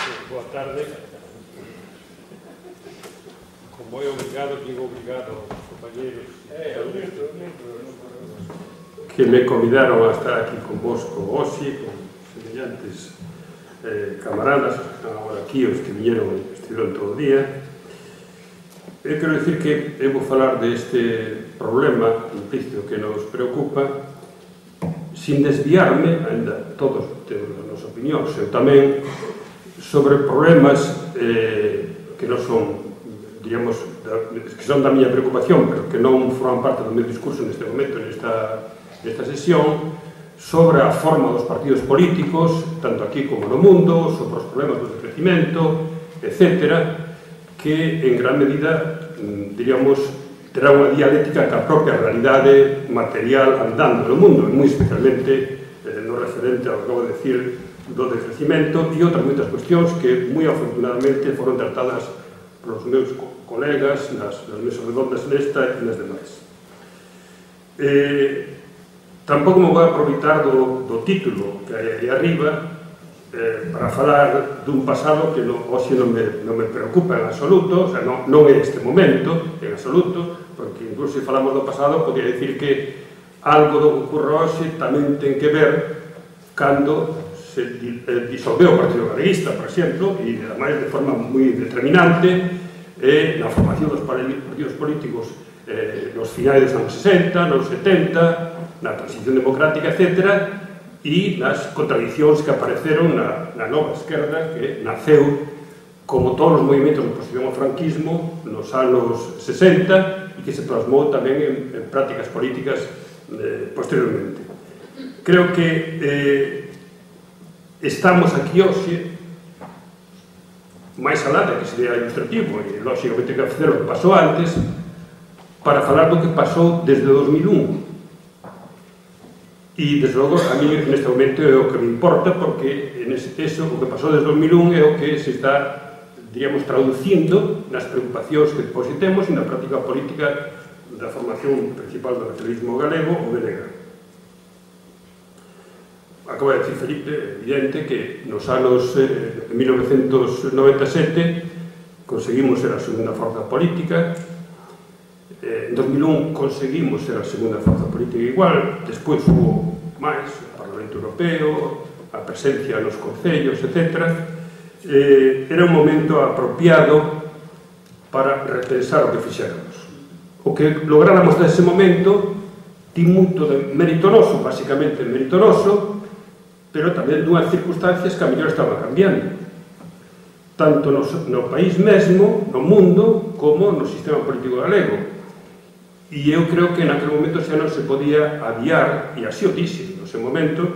Boa tarde. Como é obrigado, digo obrigado aos compañeros que me convidaron a estar aquí convosco hoxe, con semellantes camaradas que están agora aquí, os que viñeron e estiveron todo o día. Eu quero dicir que eu vou falar deste problema implícito que nos preocupa sin desviarme, ainda todos temos as nosas opinións, eu tamén, sobre problemas que non son, diríamos, que son da miña preocupación, pero que non forman parte do meu discurso neste momento, nesta sesión, sobre a forma dos partidos políticos, tanto aquí como no mundo, sobre os problemas do decrecimento, etc., que en gran medida, diríamos, terá unha dialéctica ca propia realidade material andando no mundo, e moi especialmente no referente ao que acabo de decir do decrecimento e outras moitas cuestións que moi afortunadamente foron tratadas polos meus colegas nas mesas redondas nesta e nas demais. Tampouco me vou aproveitar do título que hai aí arriba para falar dun pasado que hoxe non me preocupa en absoluto, o sea, non é este momento en absoluto, porque incluso se falamos do pasado podría dicir que algo do que ocorre hoxe tamén ten que ver cando se disolveu o Partido Galeguista, por exemplo, e ademais de forma moi determinante na formación dos partidos políticos nos finais dos anos 60, nos 70, na transición democrática, etc., e nas contradicións que apareceron na nova esquerda que naceu como todos os movimentos de oposición ao franquismo nos anos 60 e que se plasmou tamén en prácticas políticas posteriormente. Creo que estamos aquí hoxe máis alá de que sería ilustrativo e lógicamente que facer o que pasou antes para falar do que pasou desde 2001. E, desde logo, a mí neste momento é o que me importa, porque eso, o que pasou desde 2001 é o que se está, diríamos, traducindo nas preocupacións que depois temos e na práctica política da formación principal do nacionalismo galego, o BNG. Acaba de decir Felipe, evidente, que nos anos 1997 conseguimos ser a segunda forza política. En 2001 conseguimos ser a segunda forza política igual, despois hubo máis, o Parlamento Europeo, a presencia nos concellos, etc. Era un momento apropiado para repensar o que fixéramos. O que lográramos nese momento tin moito de mérito noso, basicamente mérito noso, pero tamén dúas circunstancias que a mellor estaban cambiando, tanto no país mesmo, no mundo, como no sistema político galego. E eu creo que naquele momento xa non se podía adiar, e así o dixen no seu momento,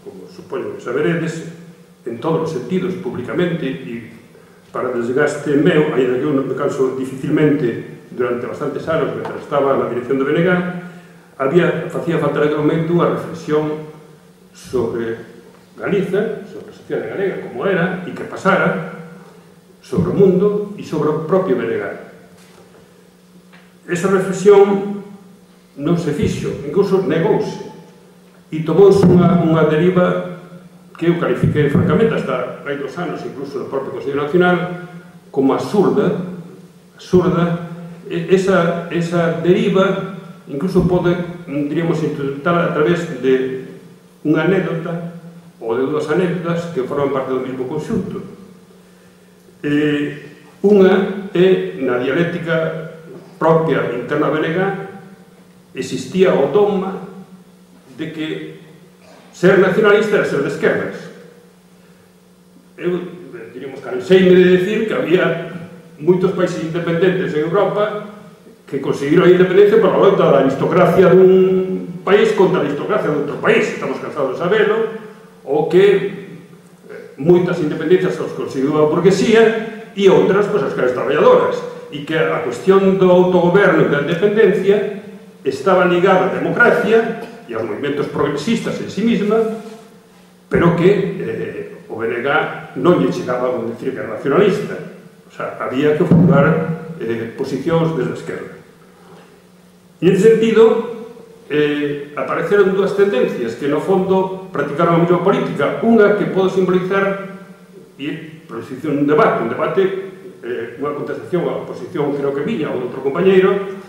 como supoño que saberedes, en todos os sentidos, públicamente, e para desgaste meu, ainda que eu me canso dificilmente durante bastantes anos, mentre estaba na dirección do BNG, facía falta naquele momento unha reflexión sobre Galiza, sobre a sociedade galega, como era, e que pasara, sobre o mundo e sobre o propio BNG. Esa reflexión non se fixo, incluso negouse, e tomouse unha deriva que eu califiquei francamente hasta hai 2 anos, incluso no propio Consello Nacional, como absurda. Esa deriva incluso pode, diríamos, interpretar a través de unha anécdota ou de 2 anécdotas que forman parte do mesmo conxunto. Unha é na dialéctica propia interna BNG, existía o dogma de que ser nacionalista era ser de esquerdas. Eu, diríamos, canseime de decir que había moitos países independentes en Europa que conseguiron a independencia por a loita da aristocracia dun país contra a aristocracia de outro país, estamos cansados de sabelo, ou que moitas independencias os conseguiu a burguesía e outras, pois, as clases traballadoras, e que a cuestión do autogoberno e da independencia estaba ligada á democracia e aos movimentos progresistas en sí mesma, pero que o BNG non lle chegaba a decir que era nacionalista. O sea, había que formar posicións desde a esquerda. E, en sentido, apareceron dúas tendencias que, no fondo, practicaron a mesma política. Unha que pode simbolizar e produciu un debate, unha contestación á oposición, creo que viña, ou outro compañeiro,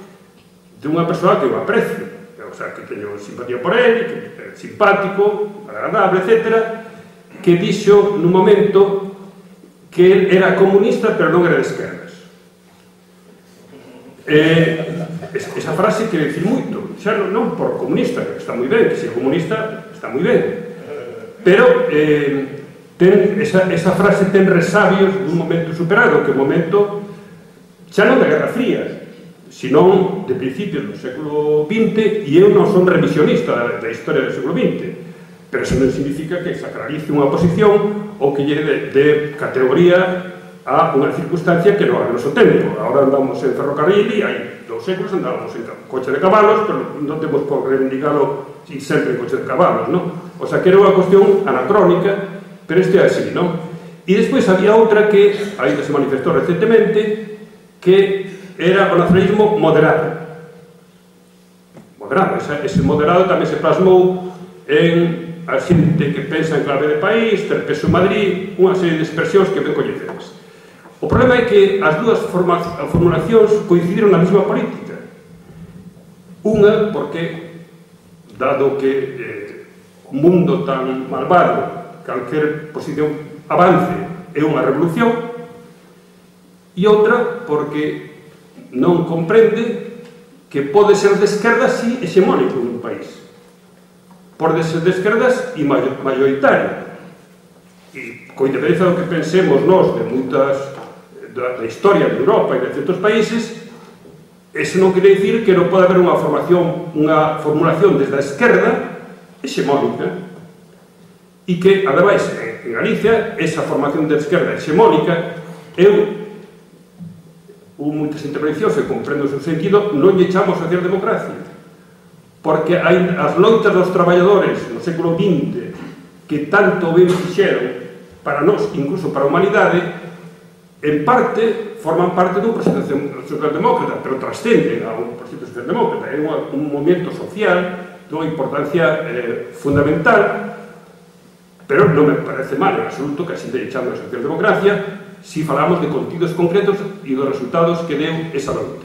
de unha persoa que eu aprecio, o sea, que teño simpatía por ele, que é simpático, agradable, etc., que dixo nun momento que ele era comunista, pero non era de esquerdas. Esa frase quere dicir moito, xa non por comunista, que está moi ben, que se é comunista está moi ben, pero esa frase ten resabios dun momento superado, que é o momento xa non da Guerra Fría, senón de principios do século XX, e eu non son revisionista da historia do século XX, pero eso non significa que sacralice unha posición ou que lle de categoría a unha circunstancia que non é do noso tempo. Agora andamos en ferrocarril e hai 2 séculos andamos en coche de cabalos, pero non temos por reivindicalo sempre en coche de cabalos, non? O sea, que era unha cuestión anacrónica, pero isto é así, non? E despois había outra que, aí que se manifestou recentemente, que era o nacionalismo moderado. Moderado, ese moderado tamén se plasmou en a xente que pensa en clave de país, ter peso en Madrid, unha serie de expresións que ben coñecedes. O problema é que as dúas formulacións coincidiron na mesma política. Unha, porque, dado que un mundo tan malvado, calquer posición avance é unha revolución, e outra porque non comprende que pode ser de esquerdas si hexemónico nun país, pode ser de esquerdas e mayoritario, e con independencia do que pensemos nós de moitas da historia de Europa e de certos países, eso non quere dicir que non pode haber unha formulación desde a esquerda hexemónica, e que, ademais, en Galicia, esa formación de esquerda hexemónica, moitas intervencións que comprendo o seu sentido, non lle chamo socialdemocracia, porque as loitas dos traballadores no século XX que tanto ben fixeron para nós, incluso para a humanidade, en parte, forman parte dun proxecto socialdemócrata, pero trascenden a un proxecto socialdemócrata. É un movimento social dunha importancia fundamental, pero non me parece mal en absoluto que a xente lle chame a socialdemocracia si falamos de contidos concretos e dos resultados que deu esa loita.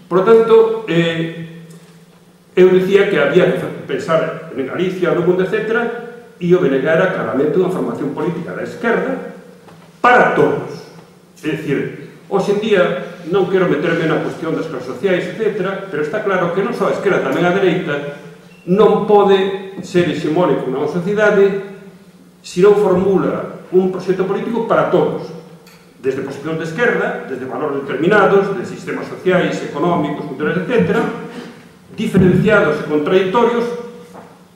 Por lo tanto, eu dicía que había que pensar en Galicia, no mundo, etc., e o BNG era claramente unha formación política da esquerda para todos. É dicir, hoxe en día non quero meterme na cuestión das clases sociais, etc., pero está claro que non só a esquerda, tamén a dereita, non pode ser hexemónico na sociedade se non formula un proxecto político para todos, desde posicións de esquerda, desde valores determinados, de sistemas sociais, económicos, culturales, etc., diferenciados e contradictorios,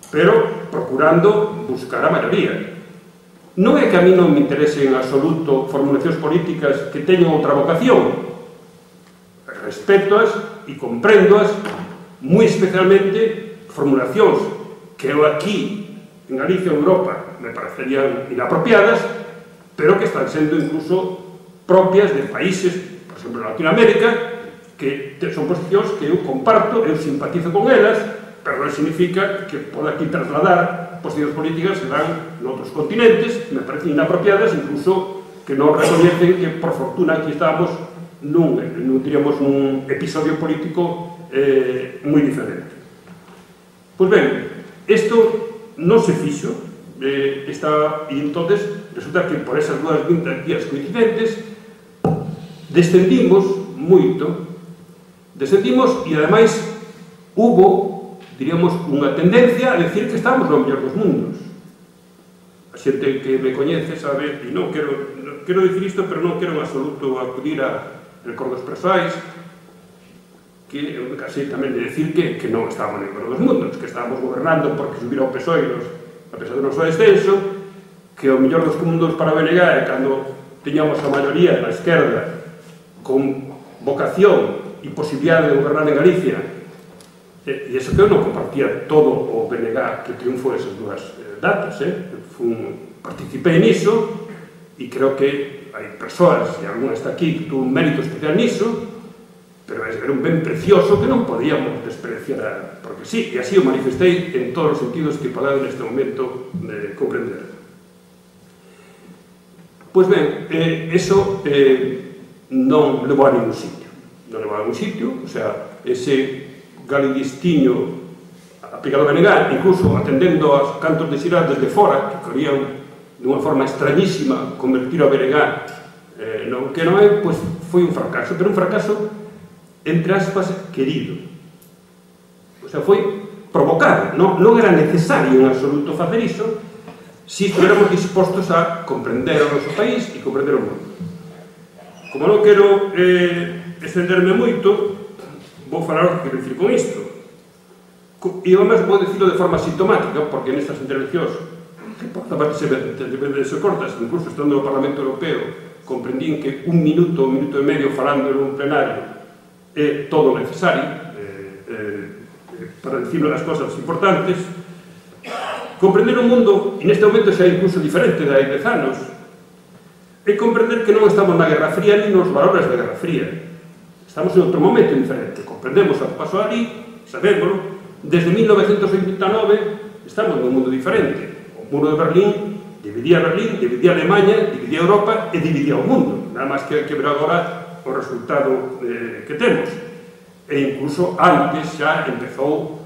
pero procurando buscar a maioría. Non é que a mí non me interese en absoluto formulacións políticas que teñan outra vocación. Respectoas e comprendoas, moi especialmente formulacións que eu aquí, en Galicia, en Europa, me parecerían inapropiadas, pero que están sendo incluso propias de países, por exemplo, en Latinoamérica, que son posicións que eu comparto, eu simpatizo con elas, pero non significa que poda aquí trasladar posicións políticas que dan noutros continentes, que me parecen inapropiadas, incluso que non recoñecen que, por fortuna, aquí estamos nun episodio político moi diferente. Pois ben, isto non se fixo, e entonces resulta que por esas dúas vías coincidentes descendimos moito, e ademais hubo, diríamos, unha tendencia a decir que estamos no mellor dos mundos. A xente que me coñece sabe, e non quero dicir isto, pero non quero en absoluto acudir a recordos persoais, que eu me casei tamén de decir que non estábamos no mellor dos mundos, que estábamos gobernando porque subira o PSOE a pesar do noso descenso, que o mellor dos mundos para o BNG é cando teñamos a maioría na esquerda con vocación e posibilidade de gobernar en Galicia, e iso que eu non compartía todo o BNG que triunfou esas dúas datas, participei niso, e creo que hai persoas, e alguna está aquí, que tuvo un mérito especial niso, pero era un ben precioso que non podíamos despreciar, porque sí, e así o manifestei en todos os sentidos que podado neste momento comprender. Pois ben, eso non levou a ningún sitio. Non levou a ningún sitio, o sea, ese galidistiño aplicado a BNG, incluso atendendo aos cantos de Sirá desde fora, que querían dunha forma extrañísima convertir a BNG no que non é, pois foi un fracaso, pero un fracaso, entre aspas, querido. O sea, foi provocado, non era necesario en absoluto facer iso se estuéramos dispostos a comprender o noso país e comprender o mundo. Como non quero extenderme moito, vou falar o que quero dicir con isto. E además vou dicirlo de forma sintomática, porque nestas intervencións, que por parte se cortas, incluso estando no Parlamento Europeo, comprendín que un minuto e medio falando en un plenario é todo necesario para dicir as cosas importantes. Comprender o mundo, e neste momento xa é incluso diferente de hai 10 anos, é comprender que non estamos na Guerra Fría ni nos valores da Guerra Fría. Estamos en outro momento diferente. Comprendemos o que pasou ali, sabémoslo. Desde 1989 estamos nun mundo diferente. O muro de Berlín dividía Alemanha, dividía Europa e dividía o mundo. Nada máis que ver agora o resultado que temos. E incluso antes xa empezou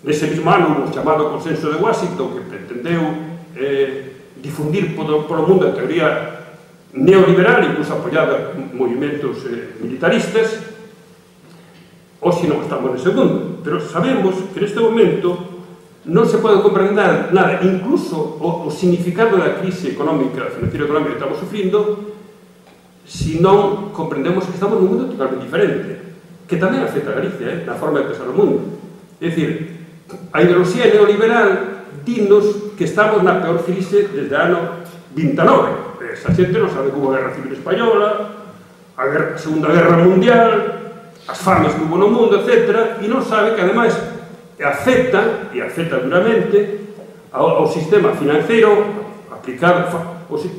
nese mesmo ano o chamado Consenso de Washington, que pretendeu difundir polo mundo a teoría neoliberal, incluso apoiada en movimentos militaristas. Hoxe non estamos nese mundo, pero sabemos que neste momento non se pode comprender nada, incluso o significado da crise económica, financiera económica que estamos sufrindo, se non comprendemos que estamos nun mundo totalmente diferente, que tamén afecta a Galicia, na forma de pensar o mundo. É dicir, a ideoloxía neoliberal dinos que estamos na peor crise desde o ano 29. Esa xente non sabe que hubo a Guerra Civil Española, a Segunda Guerra Mundial, as fames que hubo no mundo, etc. E non sabe que, ademais, afecta, e afecta duramente, ao sistema financeiro aplicado.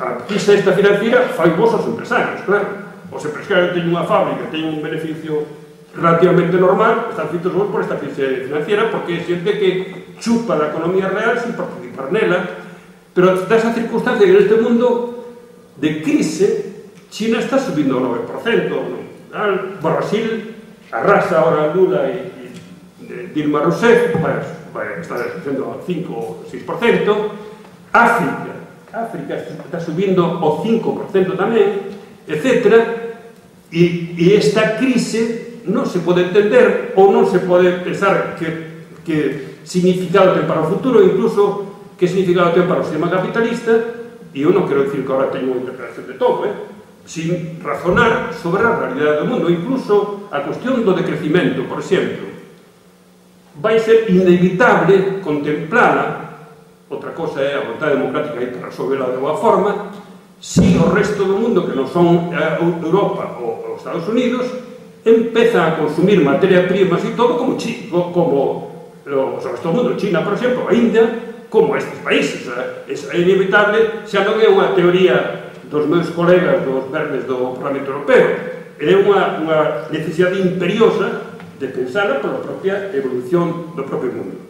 A crise esta financiera fai vos aos empresarios, claro. Os empresarios teñen unha fábrica, teñen un beneficio relativamente normal, están feitos vos por esta crise financiera, porque é xente que chupa da economía real sin participar nela. Pero desa circunstancia que neste mundo de crise, China está subindo ao 9%, Brasil arrasa ahora Lula e Dilma Rousseff, está subindo ao 5 ou 6%, África está subindo ao 5% tamén, etc. E esta crise non se pode entender ou non se pode pensar que significado ten para o futuro, incluso que significado ten para o sistema capitalista, e eu non quero dicir que agora teño unha interpretación de todo, sin razonar sobre a realidade do mundo, incluso a cuestión do decrecimento, por exemplo. Vai ser inevitable contemplala, outra cosa é a vontade democrática aí para resolverla de boa forma, si o resto do mundo, que non son Europa ou os Estados Unidos, empezan a consumir materia primas e todo como o resto do mundo, China, por exemplo, a India, como estes países. É inevitable, xa non é unha teoría dos meus colegas dos verdes do Parlamento Europeo, é unha necesidade imperiosa de pensar pola propia evolución do propio mundo.